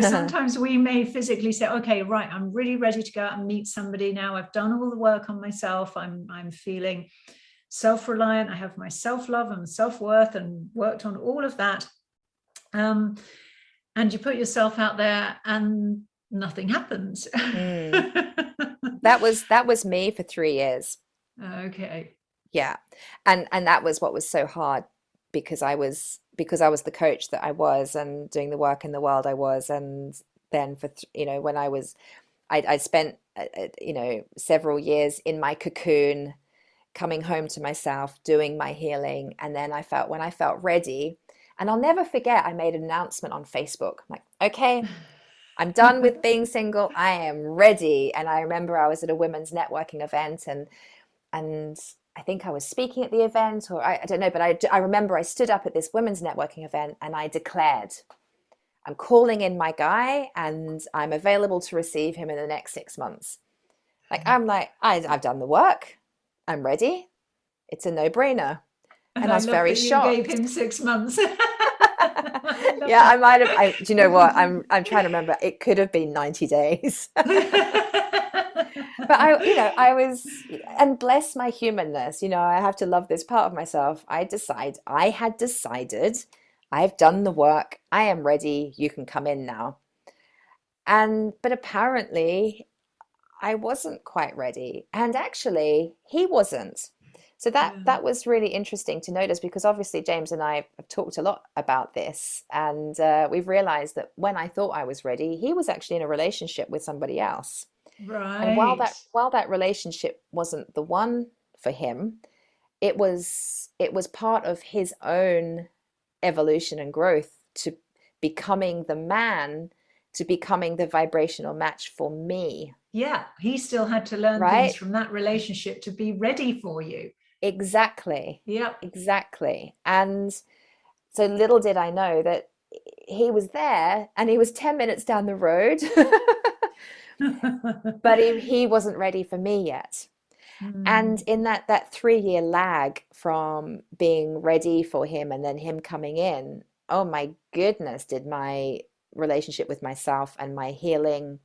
sometimes we may physically say, okay, right, I'm really ready to go out and meet somebody now. I've done all the work on myself. I'm feeling self-reliant. I have my self-love and self-worth and worked on all of that. Um, and you put yourself out there and nothing happens. Mm. That was me for 3 years. Okay. Yeah. And that was what was so hard, because I was the coach that I was, and doing the work in the world I was. And then when I spent several years in my cocoon, coming home to myself, doing my healing. And then when I felt ready, and I'll never forget, I made an announcement on Facebook. I'm like, okay, I'm done with being single. I am ready. And I remember I was at a women's networking event, and I think I was speaking at the event, or I don't know, but I remember I stood up at this women's networking event and I declared, I'm calling in my guy and I'm available to receive him in the next 6 months. I've done the work. I'm ready. It's a no-brainer. And And I I was love very that you gave shocked. him 6 months. I love Yeah, I that. might have. Do you know what? I'm trying to remember. It could have been 90 days. But I was, and bless my humanness, I have to love this part of myself. I had decided, I've done the work, I am ready, you can come in now. But apparently I wasn't quite ready. And actually, he wasn't. So that Yeah. that was really interesting to notice because obviously James and I have talked a lot about this, and we've realized that when I thought I was ready, he was actually in a relationship with somebody else. And while Right. that relationship wasn't the one for him, it was part of his own evolution and growth to becoming the man, to becoming the vibrational match for me, Yeah, he still had to learn things right? from that relationship to be ready for you. Exactly. Yep. Exactly. And so little did I know that he was there and he was 10 minutes down the road, but he wasn't ready for me yet. And Mm, in that 3 year lag from being ready for him and then him coming in, oh my goodness, did my relationship with myself and my healing,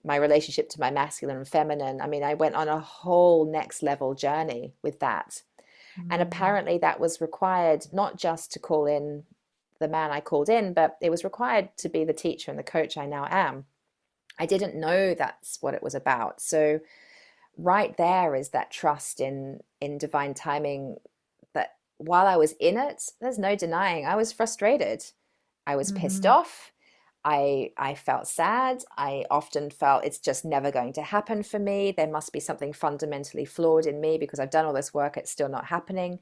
my relationship to my masculine and feminine, I mean, I went on a whole next level journey with that. And mm, apparently that was required not just to call in the man I called in, but it was required to be the teacher and the coach I now am. I didn't know that's what it was about. So right there is that trust in divine timing, that while I was in it, there's no denying I was frustrated. I was pissed mhm, off. I felt sad. I often felt it's just never going to happen for me. There must be something fundamentally flawed in me because I've done all this work, it's still not happening.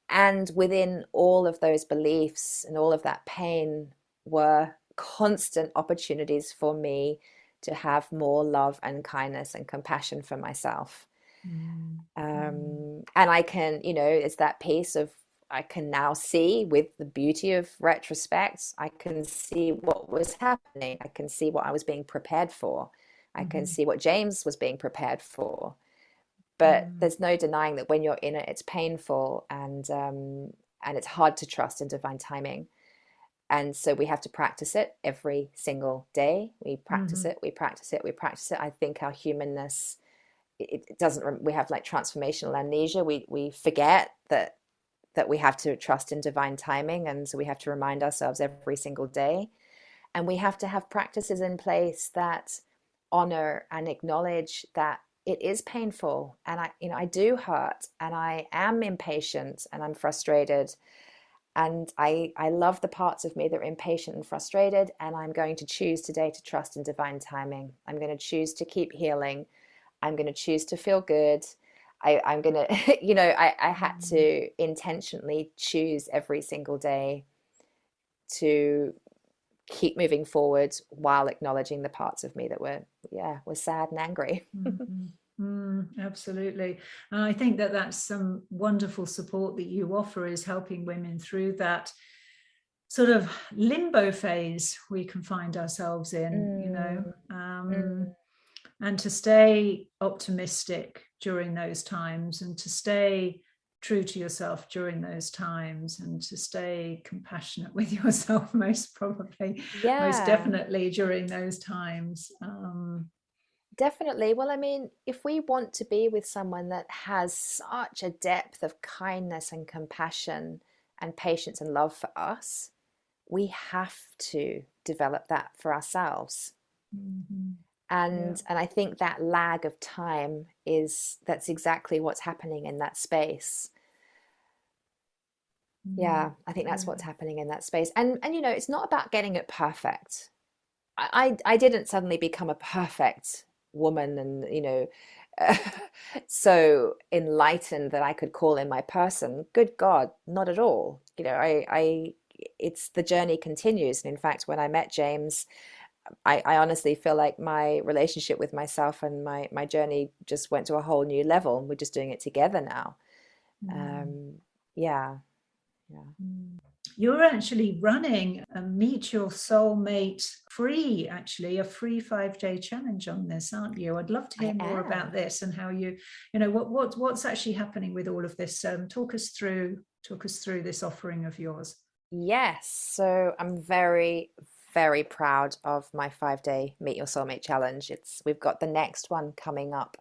And within all of those beliefs and all of that pain were constant opportunities for me to have more love and kindness and compassion for myself. mm, mm, And I can, it's that piece of, I can now see with the beauty of retrospect, I can see what was happening. I can see what I was being prepared for. I can mhm, see what James was being prepared for. But mm, there's no denying that when you're in it, it's painful, and it's hard to trust in divine timing. And so we have to practice it every single day. We practice mhm, it, we practice it, we practice it. I think our humanness, it doesn't, we have like transformational amnesia. We forget that we have to trust in divine timing, and so we have to remind ourselves every single day. And we have to have practices in place that honor and acknowledge that it is painful, and I do hurt, and I am impatient, and I'm frustrated, and I love the parts of me that are impatient and frustrated, and I'm going to choose today to trust in divine timing. I'm going to choose to keep healing. I'm going to choose to feel good. I'm going to, I had mm. to intentionally choose every single day to keep moving forward while acknowledging the parts of me that were sad and angry. Mhm. Absolutely. And I think that that's some wonderful support that you offer, is helping women through that sort of limbo phase we can find ourselves in, Mm, mm. and to stay optimistic during those times, and to stay true to yourself during those times, and to stay compassionate with yourself, most Yeah, definitely during those times. definitely. Well, I mean, if we want to be with someone that has such a depth of kindness and compassion and patience and love for us, we have to develop that for ourselves. Mhm. Yeah. And I think that lag of time is that's exactly what's happening in that space. Mm, Yeah, I think that's what's yeah. happening in that space. And it's not about getting it perfect. I didn't suddenly become a perfect woman, and so enlightened that I could call in my person. Good God, not at all. I it's the journey continues. And in fact, when I met James, I honestly feel like my relationship with myself and my journey just went to a whole new level. We're just doing it together now. Mm, Um, yeah, yeah. mm. You're actually running a Meet Your Soulmate free, actually, a free 5-day challenge on this, aren't you? I'd love to I hear more about am. this and how what's actually happening with all of this. Talk us through this offering of yours. Yes, so I'm very, very proud of my 5 day Meet Your Soulmate challenge. We've got the next one coming up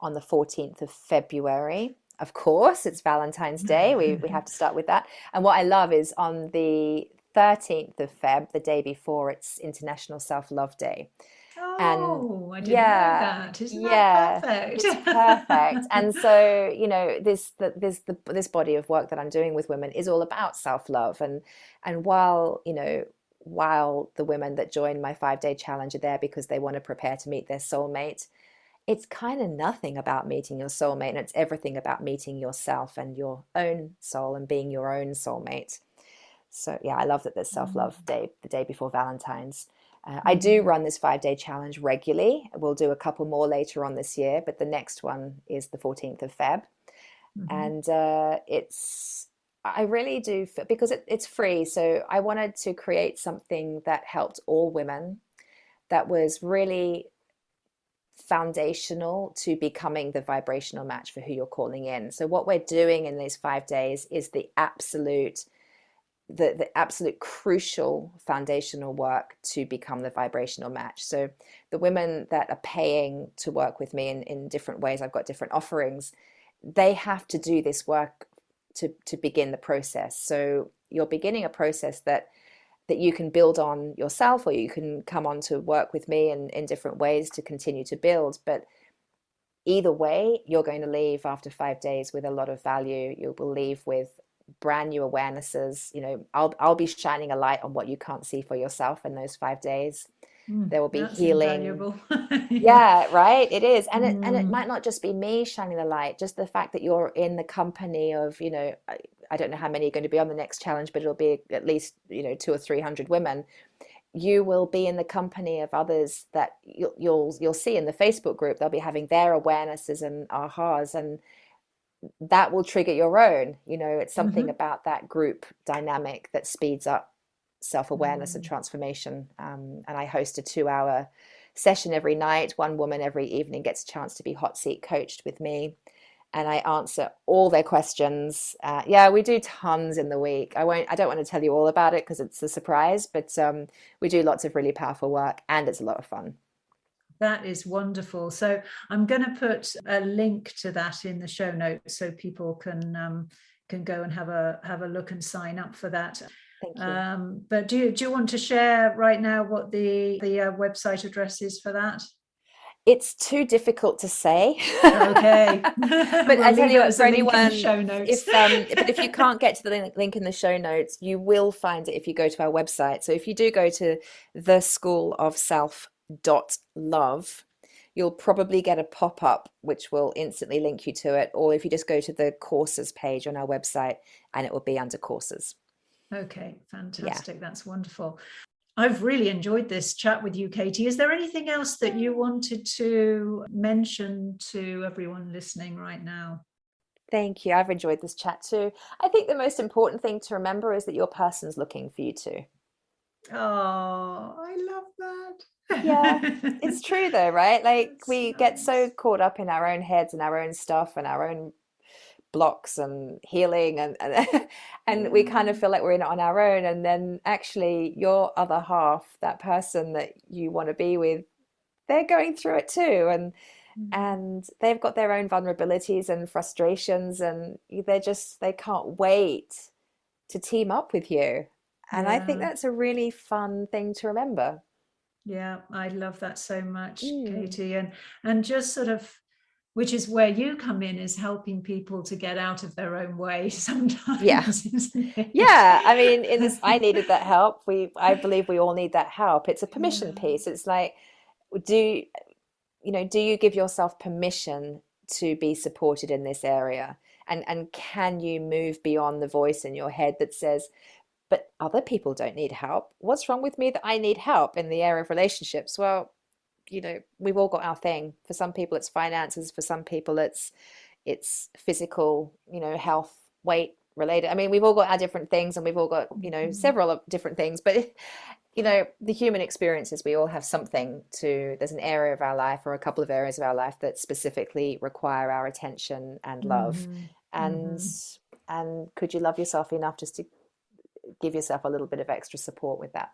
on the 14th of February. Of course, it's Valentine's Day. We have to start with that. And what I love is on the 13th of Feb, the day before, it's International Self-Love Day. And Oh, I didn't know yeah, that. Isn't that yeah, perfect? it's perfect. And so, this body of work that I'm doing with women is all about self-love. And while the women that join my 5-day challenge are there because they want to prepare to meet their soulmate, it's kind of nothing about meeting your soulmate, and it's everything about meeting yourself and your own soul and being your own soulmate. So yeah, I love that there's self-love day, the day before Valentine's. I do Mm-hmm. run this 5-day challenge regularly. We'll do a couple more later on this year, but the next one is the 14th of Feb. Mm-hmm. And I really do, because it's free. So I wanted to create something that helped all women, that was really foundational to becoming the vibrational match for who you're calling in. So what we're doing in these 5 days is the absolute crucial foundational work to become the vibrational match. So the women that are paying to work with me in different ways, I've got different offerings, they have to do this work to begin the process. So you're beginning a process that you can build on yourself, or you can come on to work with me in different ways to continue to build. But either way, you're going to leave after 5 days with a lot of value. You will leave with brand new awarenesses. I'll be shining a light on what you can't see for yourself in those 5 days. There will be That's healing. invaluable. Yeah. Yeah, right. It is. And it Mm. might not just be me shining the light, just the fact that you're in the company of, I don't know how many are going to be on the next challenge, but it'll be at least, 200 or 300 women. You will be in the company of others that you'll see in the Facebook group. They'll be having their awarenesses and ahas, and that will trigger your own. It's something Mm-hmm. about that group dynamic that speeds up self-awareness and Mm. transformation. And I host a 2-hour session every night. One woman every evening gets a chance to be hot seat coached with me, and I answer all their questions. Yeah, we do tons in the week. I don't want to tell you all about it because it's a surprise, but we do lots of really powerful work, and it's a lot of fun. That is wonderful. So I'm going to put a link to that in the show notes so people can go and have a look and sign up for that. Thank you. But do you want to share right now what the website address is for that? It's too difficult to say. Okay, But we'll I tell leave you it what, as for a link in the anyone, show notes. if you can't get to the link in the show notes, you will find it if you go to our website. So if you do go to theschoolofself.love, you'll probably get a pop-up which will instantly link you to it. Or if you just go to the courses page on our website, and it will be under courses. Okay, Yeah. fantastic. That's wonderful. I've really enjoyed this chat with you, Katie. Is there anything else that you wanted to mention to everyone listening right now? Thank you. I've enjoyed this chat too. I think the most important thing to remember is that your person's looking for you too. Oh, I love Yeah, that. it's true though, right? Like That's we get so nice. caught up in our own heads and our own stuff and our own blocks and healing, and we kind of Yeah. feel like we're in it on our own. And then actually your other half, that person that you want to be with, they're going through it too. Mhm. And they've got their own vulnerabilities and frustrations, and they can't wait to team up with you. And I think Yeah. that's a really fun thing to remember. Yeah, I love that so much, Mm. Katie. And just sort of, which is where you come in, is helping people to get out of their own way Yeah. sometimes, isn't it? Yeah, I mean, in this, I needed that help. I believe we all need that help. It's a permission Yeah. piece. It's like, do do you give yourself permission to be supported in this area? And can you move beyond the voice in your head that says, but other people don't need help. What's wrong with me that I need help in the area of relationships? Well, we've all got our thing. For some people it's finances, for some people it's physical, health, weight related. I mean, we've all got our different things, and we've all got, Mhm. several of different things, but the human experiences, we all have something there's an area of our life or a couple of areas of our life that specifically require our attention and love. Mhm. And Mhm. and could you love yourself enough just to give yourself a little bit of extra support with that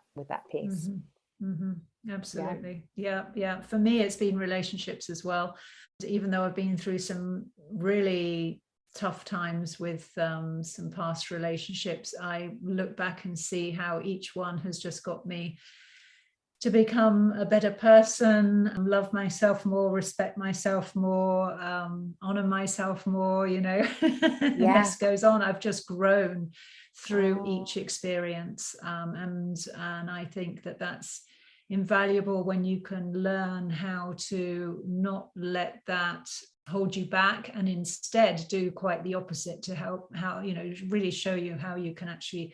piece? Mhm. Mhm. Yeah. Absolutely. Yeah, yeah. For me, it's been relationships as well. Even though I've been through some really tough times with some past relationships, I look back and see how each one has just got me to become a better person, love myself more, respect myself more, honor myself more, the Yeah. list goes on. I've just grown through Oh, each experience. And I think that that's invaluable when you can learn how to not let that hold you back and instead do quite the opposite to help, how, really show you how you can actually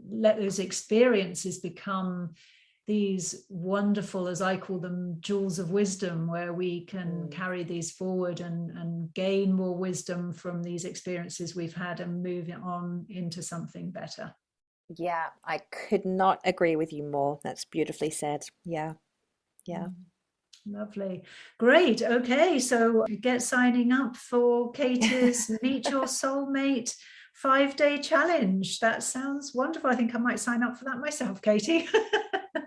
let those experiences become these wonderful, as I call them, jewels of wisdom, where we can carry these forward and gain more wisdom from these experiences we've had and move it on into something better. yeah, I could not agree with you more. That's beautifully said. Yeah, yeah. Lovely. Great. Okay. So get signing up for Katie's Meet Your Soulmate 5-day challenge. That sounds wonderful. I think I might sign up for that myself, Katie.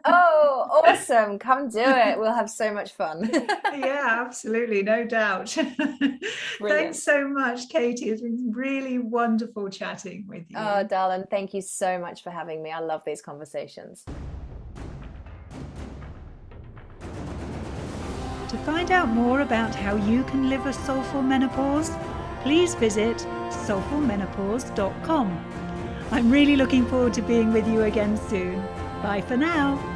Oh, awesome. Come do it. We'll have so much fun. Yeah, absolutely. No doubt. Thanks Brilliant. so much, Katie. It's been really wonderful chatting with Oh, you. darling, thank you so much for having me. I love these conversations. To find out more about how you can live a soulful menopause, please visit soulfulmenopause.com. I'm really looking forward to being with you again soon. Bye for now.